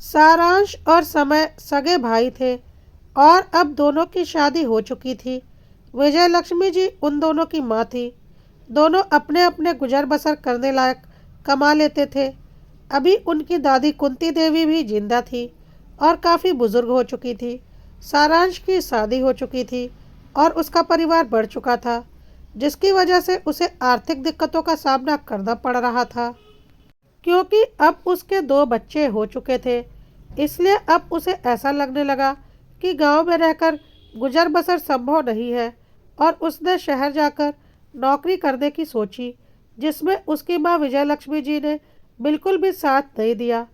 सारांश और समय सगे भाई थे और अब दोनों की शादी हो चुकी थी। विजय लक्ष्मी जी उन दोनों की माँ थी। दोनों अपने अपने गुजर बसर करने लायक कमा लेते थे। अभी उनकी दादी कुंती देवी भी जिंदा थी और काफ़ी बुजुर्ग हो चुकी थी। सारांश की शादी हो चुकी थी और उसका परिवार बढ़ चुका था, जिसकी वजह से उसे आर्थिक दिक्कतों का सामना करना पड़ रहा था। क्योंकि अब उसके दो बच्चे हो चुके थे, इसलिए अब उसे ऐसा लगने लगा कि गांव में रहकर गुजर बसर संभव नहीं है और उसने शहर जाकर नौकरी करने की सोची, जिसमें उसकी माँ विजय लक्ष्मी जी ने बिल्कुल भी साथ नहीं दिया।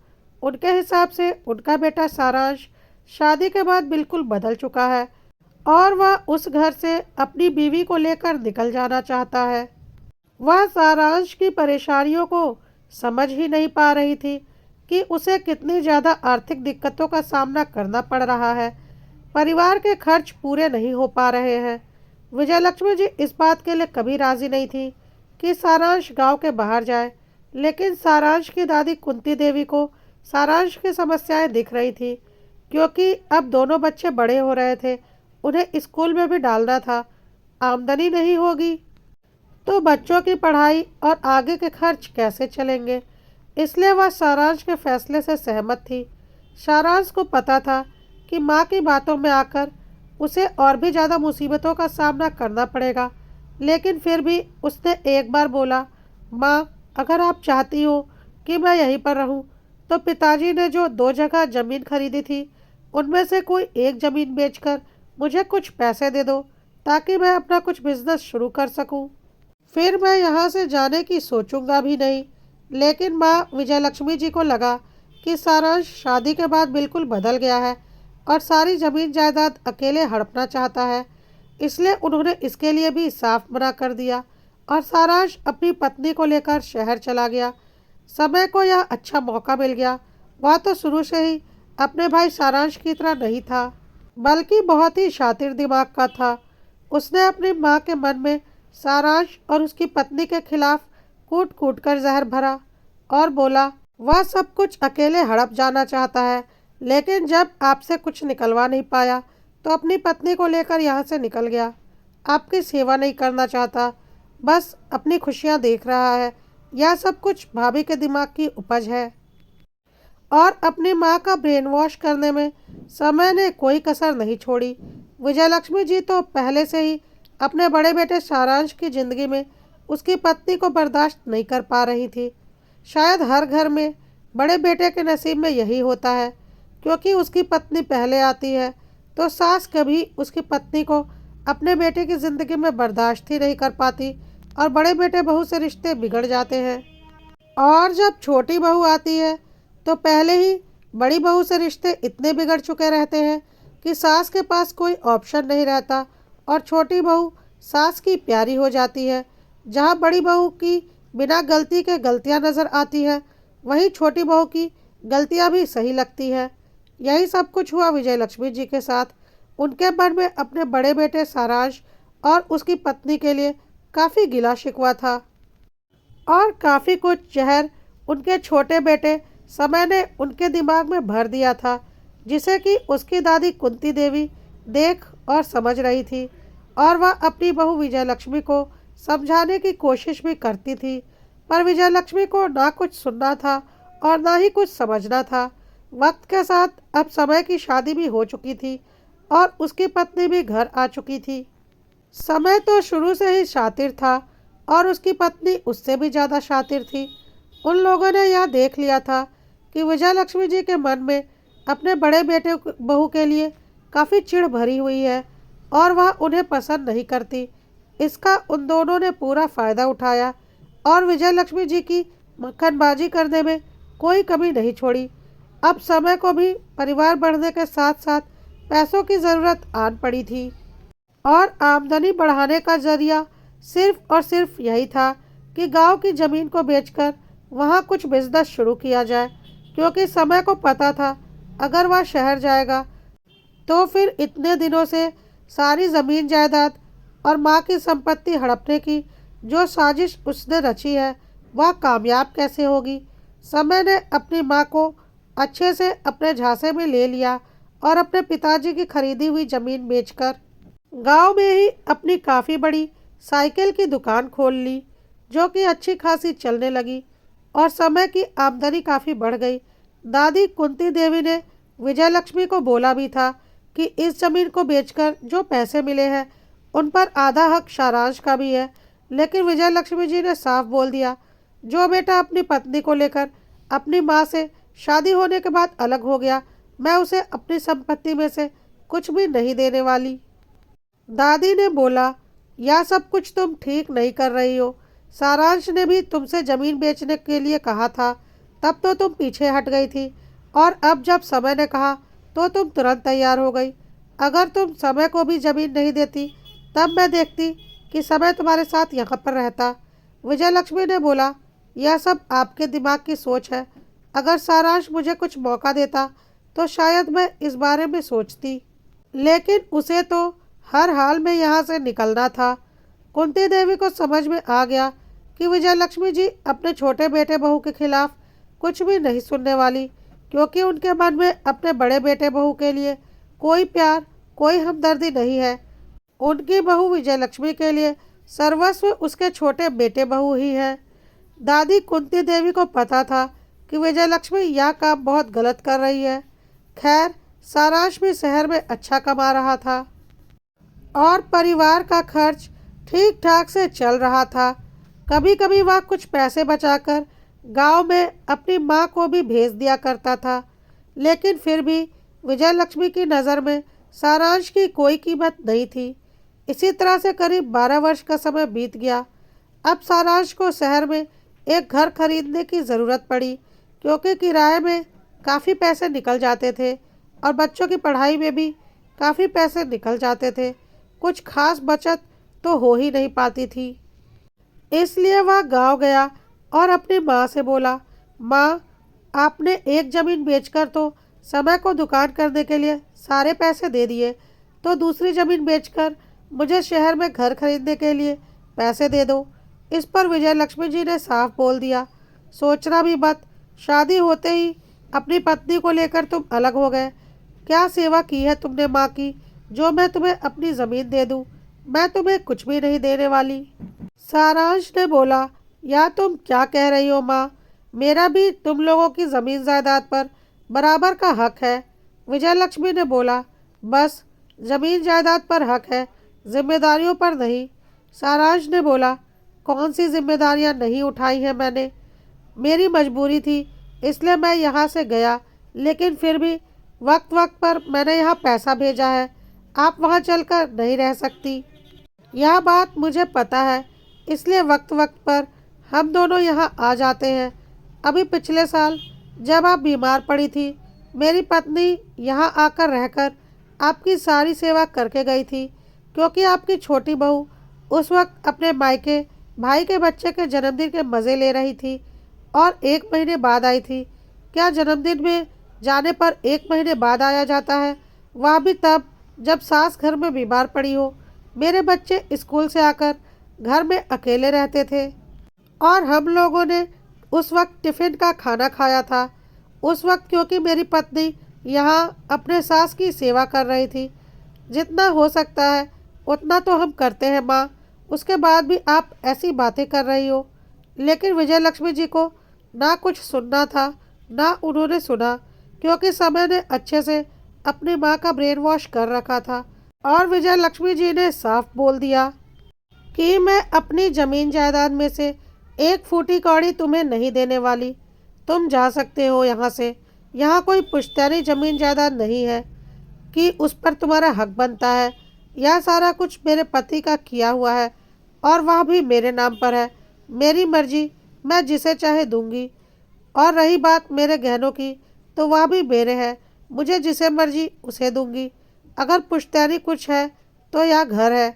उनके हिसाब से उनका बेटा सारांश शादी के बाद बिल्कुल बदल चुका है और वह उस घर से अपनी बीवी को लेकर निकल जाना चाहता है। वह सारांश की परेशानियों को समझ ही नहीं पा रही थी कि उसे कितनी ज़्यादा आर्थिक दिक्कतों का सामना करना पड़ रहा है। परिवार के खर्च पूरे नहीं हो पा रहे हैं। विजयलक्ष्मी जी इस बात के लिए कभी राजी नहीं थी कि सारांश गांव के बाहर जाए, लेकिन सारांश की दादी कुंती देवी को सारांश की समस्याएं दिख रही थी, क्योंकि अब दोनों बच्चे बड़े हो रहे थे। उन्हें स्कूल में भी डालना था। आमदनी नहीं होगी तो बच्चों की पढ़ाई और आगे के खर्च कैसे चलेंगे। इसलिए वह सारांश के फैसले से सहमत थी। सारांश को पता था कि माँ की बातों में आकर उसे और भी ज़्यादा मुसीबतों का सामना करना पड़ेगा, लेकिन फिर भी उसने एक बार बोला, माँ, अगर आप चाहती हो कि मैं यहीं पर रहूं, तो पिताजी ने जो दो जगह ज़मीन खरीदी थी, उनमें से कोई एक ज़मीन बेचकर मुझे कुछ पैसे दे दो, ताकि मैं अपना कुछ बिजनेस शुरू कर सकूं। फिर मैं यहाँ से जाने की सोचूंगा भी नहीं। लेकिन माँ विजयलक्ष्मी जी को लगा कि सारांश शादी के बाद बिल्कुल बदल गया है और सारी जमीन जायदाद अकेले हड़पना चाहता है, इसलिए उन्होंने इसके लिए भी साफ मना कर दिया और सारांश अपनी पत्नी को लेकर शहर चला गया। समय को यह अच्छा मौका मिल गया। वह तो शुरू से ही अपने भाई सारांश की तरह नहीं था, बल्कि बहुत ही शातिर दिमाग का था। उसने अपनी माँ के मन में सारांश और उसकी पत्नी के खिलाफ कूट कूट कर जहर भरा और बोला, वह सब कुछ अकेले हड़प जाना चाहता है, लेकिन जब आपसे कुछ निकलवा नहीं पाया तो अपनी पत्नी को लेकर यहाँ से निकल गया। आपकी सेवा नहीं करना चाहता, बस अपनी खुशियाँ देख रहा है। यह सब कुछ भाभी के दिमाग की उपज है और अपनी माँ का ब्रेन वॉश करने में समय ने कोई कसर नहीं छोड़ी। विजयलक्ष्मी जी तो पहले से ही अपने बड़े बेटे सारांश की जिंदगी में उसकी पत्नी को बर्दाश्त नहीं कर पा रही थी। शायद हर घर में बड़े बेटे के नसीब में यही होता है, क्योंकि उसकी पत्नी पहले आती है तो सास कभी उसकी पत्नी को अपने बेटे की ज़िंदगी में बर्दाश्त ही नहीं कर पाती और बड़े बेटे बहू से रिश्ते बिगड़ जाते हैं। और जब छोटी बहू आती है तो पहले ही बड़ी बहू से रिश्ते इतने बिगड़ चुके रहते हैं कि सास के पास कोई ऑप्शन नहीं रहता और छोटी बहू सास की प्यारी हो जाती है। जहाँ बड़ी बहू की बिना गलती के गलतियाँ नज़र आती है, वहीं छोटी बहू की गलतियाँ भी सही लगती है। यही सब कुछ हुआ विजयलक्ष्मी जी के साथ। उनके मन में अपने बड़े बेटे सारांश और उसकी पत्नी के लिए काफ़ी गिला शिकवा था और काफ़ी कुछ जहर उनके छोटे बेटे समय ने उनके दिमाग में भर दिया था, जिसे कि उसकी दादी कुंती देवी देख और समझ रही थी और वह अपनी बहू विजयलक्ष्मी को समझाने की कोशिश भी करती थी। पर विजयलक्ष्मी को ना कुछ सुनना था और ना ही कुछ समझना था। वक्त के साथ अब समय की शादी भी हो चुकी थी और उसकी पत्नी भी घर आ चुकी थी। समय तो शुरू से ही शातिर था और उसकी पत्नी उससे भी ज़्यादा शातिर थी। उन लोगों ने यह देख लिया था कि विजयलक्ष्मी जी के मन में अपने बड़े बेटे बहू के लिए काफ़ी चिढ़ भरी हुई है और वह उन्हें पसंद नहीं करती। इसका उन दोनों ने पूरा फ़ायदा उठाया और विजयलक्ष्मी जी की मक्खनबाजी करने में कोई कमी नहीं छोड़ी। अब समय को भी परिवार बढ़ने के साथ साथ पैसों की ज़रूरत आन पड़ी थी और आमदनी बढ़ाने का जरिया सिर्फ और सिर्फ यही था कि गांव की ज़मीन को बेचकर वहां कुछ बिजनेस शुरू किया जाए, क्योंकि समय को पता था अगर वह शहर जाएगा तो फिर इतने दिनों से सारी ज़मीन जायदाद और माँ की संपत्ति हड़पने की जो साजिश उसने रची है वह कामयाब कैसे होगी। समय ने अपनी माँ को अच्छे से अपने झांसे में ले लिया और अपने पिताजी की खरीदी हुई जमीन बेचकर गांव में ही अपनी काफ़ी बड़ी साइकिल की दुकान खोल ली, जो कि अच्छी खासी चलने लगी और समय की आमदनी काफ़ी बढ़ गई। दादी कुंती देवी ने विजय लक्ष्मी को बोला भी था कि इस जमीन को बेचकर जो पैसे मिले हैं उन पर आधा हक सारांश का भी है, लेकिन विजय लक्ष्मी जी ने साफ बोल दिया, जो बेटा अपनी पत्नी को लेकर अपनी माँ से शादी होने के बाद अलग हो गया, मैं उसे अपनी संपत्ति में से कुछ भी नहीं देने वाली। दादी ने बोला, यह सब कुछ तुम ठीक नहीं कर रही हो। सारांश ने भी तुमसे ज़मीन बेचने के लिए कहा था, तब तो तुम पीछे हट गई थी, और अब जब समय ने कहा तो तुम तुरंत तैयार हो गई। अगर तुम समय को भी ज़मीन नहीं देती तब मैं देखती कि समय तुम्हारे साथ यहाँ पर रहता। विजय लक्ष्मी ने बोला, यह सब आपके दिमाग की सोच है। अगर सारांश मुझे कुछ मौका देता तो शायद मैं इस बारे में सोचती, लेकिन उसे तो हर हाल में यहाँ से निकलना था। कुंती देवी को समझ में आ गया कि विजय लक्ष्मी जी अपने छोटे बेटे बहू के खिलाफ कुछ भी नहीं सुनने वाली, क्योंकि उनके मन में अपने बड़े बेटे बहू के लिए कोई प्यार, कोई हमदर्दी नहीं है। उनकी बहू विजय लक्ष्मी के लिए सर्वस्व उसके छोटे बेटे बहू ही है। दादी कुंती देवी को पता था कि विजय लक्ष्मी यह काम बहुत गलत कर रही है। खैर, सारांश भी शहर में अच्छा कमा रहा था और परिवार का खर्च ठीक ठाक से चल रहा था। कभी कभी वह कुछ पैसे बचाकर गांव में अपनी माँ को भी भेज दिया करता था, लेकिन फिर भी विजय लक्ष्मी की नज़र में सारांश की कोई कीमत नहीं थी। इसी तरह से करीब 12 वर्ष का समय बीत गया। अब सारांश को शहर में एक घर खरीदने की ज़रूरत पड़ी, क्योंकि किराए में काफ़ी पैसे निकल जाते थे और बच्चों की पढ़ाई में भी काफ़ी पैसे निकल जाते थे। कुछ खास बचत तो हो ही नहीं पाती थी। इसलिए वह गांव गया और अपनी माँ से बोला, माँ, आपने एक ज़मीन बेचकर तो समय को दुकान करने के लिए सारे पैसे दे दिए, तो दूसरी ज़मीन बेचकर मुझे शहर में घर खरीदने के लिए पैसे दे दो। इस पर विजय लक्ष्मी जी ने साफ बोल दिया, सोचना भी मत, शादी होते ही अपनी पत्नी को लेकर तुम अलग हो गए। क्या सेवा की है तुमने माँ की, जो मैं तुम्हें अपनी ज़मीन दे दूँ? मैं तुम्हें कुछ भी नहीं देने वाली। सारांश ने बोला, या तुम क्या कह रही हो माँ? मेरा भी तुम लोगों की ज़मीन जायदाद पर बराबर का हक है। विजय लक्ष्मी ने बोला, बस ज़मीन जायदाद पर हक है, जिम्मेदारियों पर नहीं। सारांश ने बोला, कौन सी जिम्मेदारियाँ नहीं उठाई हैं मैंने? मेरी मजबूरी थी, इसलिए मैं यहाँ से गया, लेकिन फिर भी वक्त वक्त पर मैंने यहाँ पैसा भेजा है। आप वहाँ चलकर नहीं रह सकती, यह बात मुझे पता है, इसलिए वक्त वक्त पर हम दोनों यहाँ आ जाते हैं। अभी पिछले साल जब आप बीमार पड़ी थी, मेरी पत्नी यहाँ आकर रहकर आपकी सारी सेवा करके गई थी, क्योंकि आपकी छोटी बहू उस वक्त अपने मायके भाई के बच्चे के जन्मदिन के मज़े ले रही थी और 1 महीने बाद आई थी। क्या जन्मदिन में जाने पर 1 महीने बाद आया जाता है, वह भी तब जब सास घर में बीमार पड़ी हो। मेरे बच्चे स्कूल से आकर घर में अकेले रहते थे और हम लोगों ने उस वक्त टिफ़िन का खाना खाया था। उस वक्त क्योंकि मेरी पत्नी यहाँ अपने सास की सेवा कर रही थी। जितना हो सकता है उतना तो हम करते हैं माँ, उसके बाद भी आप ऐसी बातें कर रही हो। लेकिन विजय लक्ष्मी जी को ना कुछ सुनना था, ना उन्होंने सुना, क्योंकि समय ने अच्छे से अपनी माँ का ब्रेन वॉश कर रखा था और विजय लक्ष्मी जी ने साफ बोल दिया कि मैं अपनी ज़मीन जायदाद में से 1 फूटी कौड़ी तुम्हें नहीं देने वाली। तुम जा सकते हो यहाँ से। यहाँ कोई पुश्तैनी ज़मीन जायदाद नहीं है कि उस पर तुम्हारा हक बनता है। यह सारा कुछ मेरे पति का किया हुआ है और वह भी मेरे नाम पर है। मेरी मर्जी, मैं जिसे चाहे दूंगी। और रही बात मेरे गहनों की, तो वह भी मेरे हैं, मुझे जिसे मर्जी उसे दूंगी। अगर पुश्तैनी कुछ है तो यह घर है,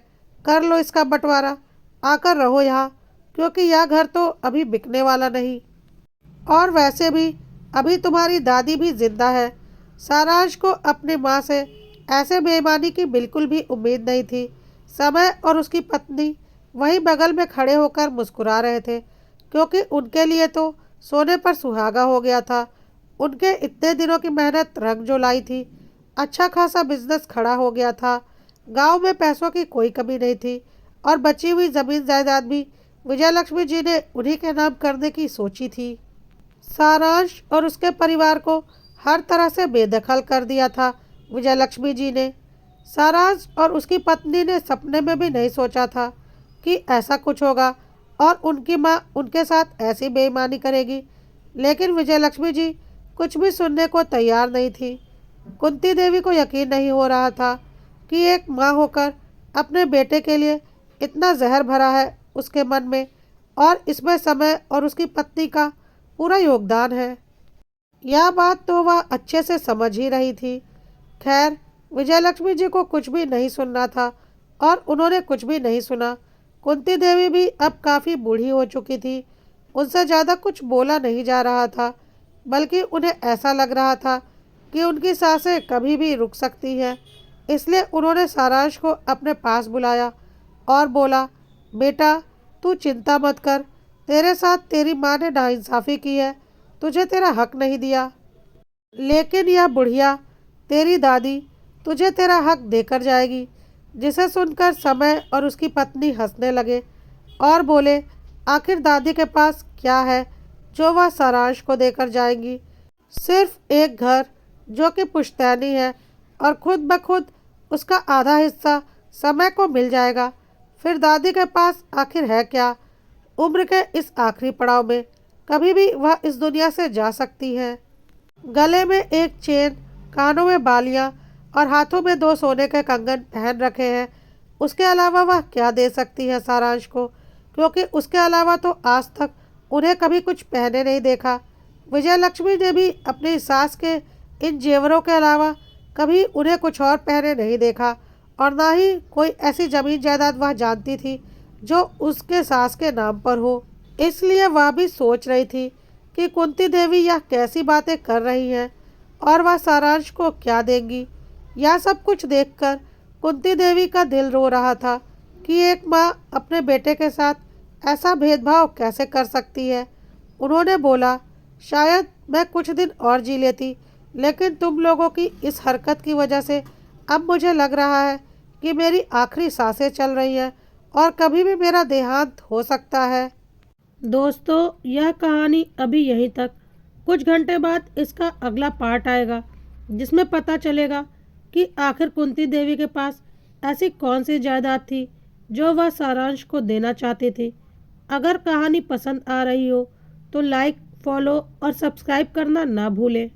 कर लो इसका बंटवारा, आकर रहो यहाँ, क्योंकि यह घर तो अभी बिकने वाला नहीं। और वैसे भी अभी तुम्हारी दादी भी जिंदा है। सारांश को अपनी माँ से ऐसे बेईमानी की बिल्कुल भी उम्मीद नहीं थी। समय और उसकी पत्नी वहीं बगल में खड़े होकर मुस्कुरा रहे थे, क्योंकि उनके लिए तो सोने पर सुहागा हो गया था। उनके इतने दिनों की मेहनत रंग जो लाई थी। अच्छा खासा बिजनेस खड़ा हो गया था। गांव में पैसों की कोई कमी नहीं थी और बची हुई जमीन जायदाद भी विजयलक्ष्मी जी ने उन्हीं के नाम करने की सोची थी। सारांश और उसके परिवार को हर तरह से बेदखल कर दिया था विजयलक्ष्मी जी ने। सारांश और उसकी पत्नी ने सपने में भी नहीं सोचा था कि ऐसा कुछ होगा और उनकी माँ उनके साथ ऐसी बेईमानी करेगी। लेकिन विजयलक्ष्मी जी कुछ भी सुनने को तैयार नहीं थी। कुंती देवी को यकीन नहीं हो रहा था कि एक माँ होकर अपने बेटे के लिए इतना जहर भरा है उसके मन में, और इसमें समय और उसकी पत्नी का पूरा योगदान है। यह बात तो वह अच्छे से समझ ही रही थी। खैर, विजयलक्ष्मी जी को कुछ भी नहीं सुनना था और उन्होंने कुछ भी नहीं सुना। कुंती देवी भी अब काफ़ी बूढ़ी हो चुकी थी। उनसे ज़्यादा कुछ बोला नहीं जा रहा था, बल्कि उन्हें ऐसा लग रहा था कि उनकी सांसें कभी भी रुक सकती हैं। इसलिए उन्होंने सारांश को अपने पास बुलाया और बोला, बेटा, तू चिंता मत कर। तेरे साथ तेरी माँ ने नाइंसाफ़ी की है, तुझे तेरा हक नहीं दिया। लेकिन यह बुढ़िया, तेरी दादी, तुझे तेरा हक देकर जाएगी। जिसे सुनकर समय और उसकी पत्नी हंसने लगे और बोले, आखिर दादी के पास क्या है जो वह सारांश को देकर जाएंगी? सिर्फ एक घर जो कि पुश्तैनी है, और खुद ब खुद उसका आधा हिस्सा समय को मिल जाएगा। फिर दादी के पास आखिर है क्या? उम्र के इस आखिरी पड़ाव में कभी भी वह इस दुनिया से जा सकती है। गले में एक चेन, कानों में बालियां और हाथों में 2 सोने के कंगन पहन रखे हैं। उसके अलावा वह क्या दे सकती है सारांश को, क्योंकि उसके अलावा तो आज तक उन्हें कभी कुछ पहने नहीं देखा। विजयलक्ष्मी ने भी अपनी सास के इन जेवरों के अलावा कभी उन्हें कुछ और पहने नहीं देखा, और ना ही कोई ऐसी जमीन जायदाद वह जानती थी जो उसके सास के नाम पर हो। इसलिए वह भी सोच रही थी कि कुंती देवी यह कैसी बातें कर रही हैं और वह सारांश को क्या देंगी। यह सब कुछ देखकर कुंती देवी का दिल रो रहा था कि एक माँ अपने बेटे के साथ ऐसा भेदभाव कैसे कर सकती है। उन्होंने बोला, शायद मैं कुछ दिन और जी लेती, लेकिन तुम लोगों की इस हरकत की वजह से अब मुझे लग रहा है कि मेरी आखिरी सांसें चल रही हैं और कभी भी मेरा देहांत हो सकता है। दोस्तों, यह कहानी अभी यहीं तक। कुछ घंटे बाद इसका अगला पार्ट आएगा, जिसमें पता चलेगा कि आखिर कुंती देवी के पास ऐसी कौन सी जायदाद थी जो वह सारांश को देना चाहती थी। अगर कहानी पसंद आ रही हो तो लाइक, फॉलो और सब्सक्राइब करना ना भूलें।